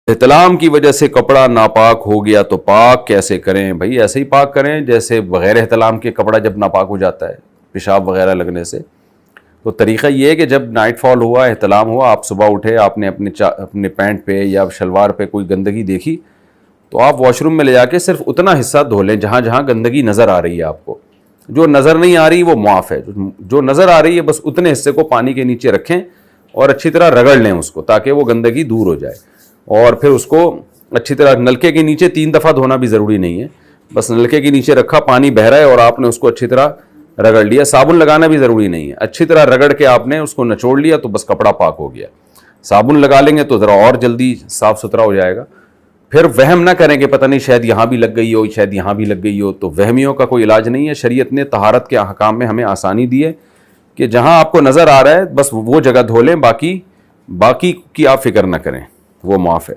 احتلام کی وجہ سے کپڑا ناپاک ہو گیا تو پاک کیسے کریں؟ بھائی ایسے ہی پاک کریں جیسے بغیر احتلام کے کپڑا جب ناپاک ہو جاتا ہے پیشاب وغیرہ لگنے سے. تو طریقہ یہ ہے کہ جب نائٹ فال ہوا، احتلام ہوا، آپ صبح اٹھے، آپ نے اپنے پینٹ پہ یا شلوار پہ کوئی گندگی دیکھی تو آپ واش روم میں لے جا کے صرف اتنا حصہ دھو لیں جہاں جہاں گندگی نظر آ رہی ہے آپ کو. جو نظر نہیں آ رہی وہ معاف ہے، جو نظر آ رہی ہے بس اتنے حصے کو پانی کے نیچے رکھیں اور اچھی طرح رگڑ لیں اس کو تاکہ وہ گندگی دور ہو جائے. اور پھر اس کو اچھی طرح نلکے کے نیچے 3 دفعہ دھونا بھی ضروری نہیں ہے، بس نلکے کے نیچے رکھا، پانی بہ رہا ہے اور آپ نے اس کو اچھی طرح رگڑ لیا. صابن لگانا بھی ضروری نہیں ہے، اچھی طرح رگڑ کے آپ نے اس کو نچوڑ لیا تو بس کپڑا پاک ہو گیا. صابن لگا لیں گے تو ذرا اور جلدی صاف ستھرا ہو جائے گا. پھر وہم نہ کریں کہ پتہ نہیں شاید یہاں بھی لگ گئی ہو، شاید یہاں بھی لگ گئی ہو. تو وہمیوں کا کوئی علاج نہیں ہے. شریعت نے طہارت کے احکام میں ہمیں آسانی دی ہے کہ جہاں آپ کو نظر آ رہا ہے بس وہ جگہ دھو لیں، باقی کی آپ فکر نہ کریں، وہ معاف ہے.